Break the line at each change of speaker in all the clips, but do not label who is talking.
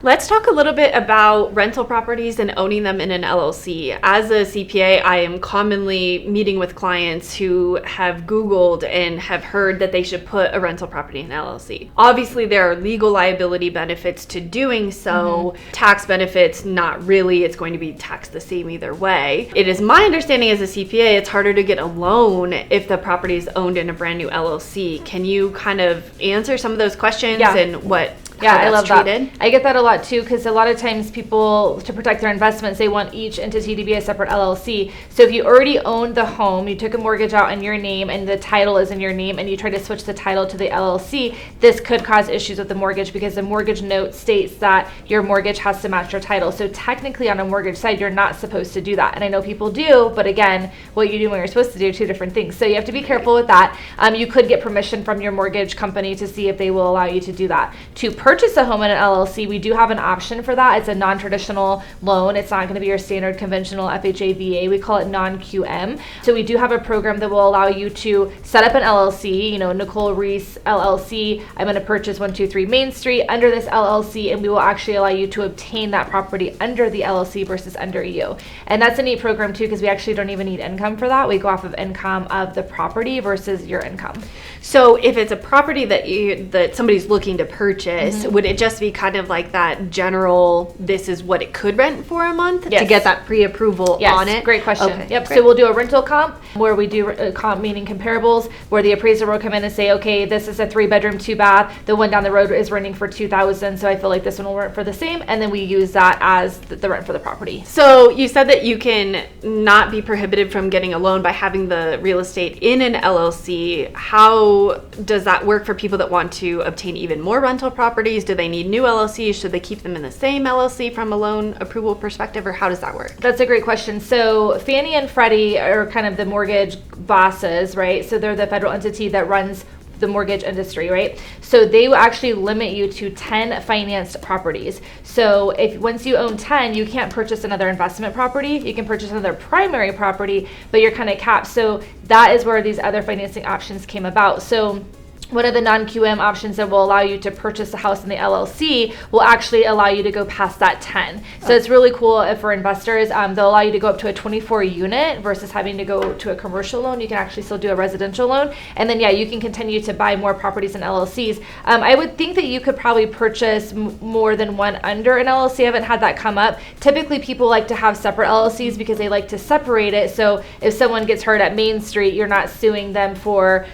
Let's talk a little bit about rental properties and owning them in an LLC. As a CPA, I am commonly meeting with clients who have Googled and have heard that they should put a rental property in an LLC. Obviously, there are legal liability benefits to doing so. Tax benefits, not really. It's going to be taxed the same either way. It is my understanding as a CPA, it's harder to get a loan if the property is owned in a brand new LLC. Can you kind of answer some of those questions and what?
Yeah, I love that. I get that a lot too, because a lot of times people, to protect their investments, they want each entity to be a separate LLC. So if you already owned the home, you took a mortgage out in your name and the title is in your name, and you try to switch the title to the LLC, this could cause issues with the mortgage because the mortgage note states that your mortgage has to match your title. So technically on a mortgage side, you're not supposed to do that. And I know people do, but again, what you do when you're supposed to do are two different things. So you have to be careful with that. You could get permission from your mortgage company to see if they will allow you to do that. To purchase a home in an LLC, we do have an option for that. It's a non-traditional loan. It's not going to be your standard conventional FHA, VA. We call it non-QM. So we do have a program that will allow you to set up an LLC, Nicole Ries LLC. I'm going to purchase 123 Main Street under this LLC, and we will actually allow you to obtain that property under the LLC versus under you. And that's a neat program too, because we actually don't even need income for that. We go off of income of the property versus your income.
So if it's a property that somebody's looking to purchase, would it just be kind of like that general, this is what it could rent for a month to get that pre-approval on it?
Great question.
Okay,
yep.
Great.
So we'll do a rental comp where we do comp meaning comparables, where the appraiser will come in and say, okay, this is a 3-bedroom, 2-bath. The one down the road is renting for $2,000. So I feel like this one will rent for the same. And then we use that as the rent for the property.
So you said that you can not be prohibited from getting a loan by having the real estate in an LLC. How does that work for people that want to obtain even more rental properties? Do they need new LLCs? Should they keep them in the same LLC from a loan approval perspective, or how does that work?
That's a great question. So Fannie and Freddie are kind of the mortgage bosses, right? So they're the federal entity that runs the mortgage industry, right? So they will actually limit you to 10 financed properties. So if once you own 10, you can't purchase another investment property. You can purchase another primary property, but you're kind of capped. So that is where these other financing options came about. So one of the non-QM options that will allow you to purchase a house in the LLC will actually allow you to go past that 10. So it's really cool if for investors, they'll allow you to go up to a 24 unit versus having to go to a commercial loan. You can actually still do a residential loan. And then, you can continue to buy more properties in LLCs. I would think that you could probably purchase more than one under an LLC. I haven't had that come up. Typically, people like to have separate LLCs because they like to separate it. So if someone gets hurt at Main Street, you're not suing them for,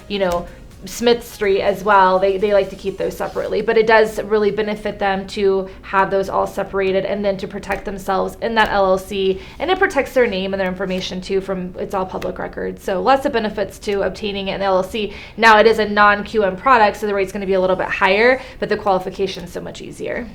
Smith Street as well. They like to keep those separately, but it does really benefit them to have those all separated and then to protect themselves in that LLC, and it protects their name and their information too it's all public record. So lots of benefits to obtaining an LLC. Now it is a non-QM product, so the rate's going to be a little bit higher, but the qualification is so much easier.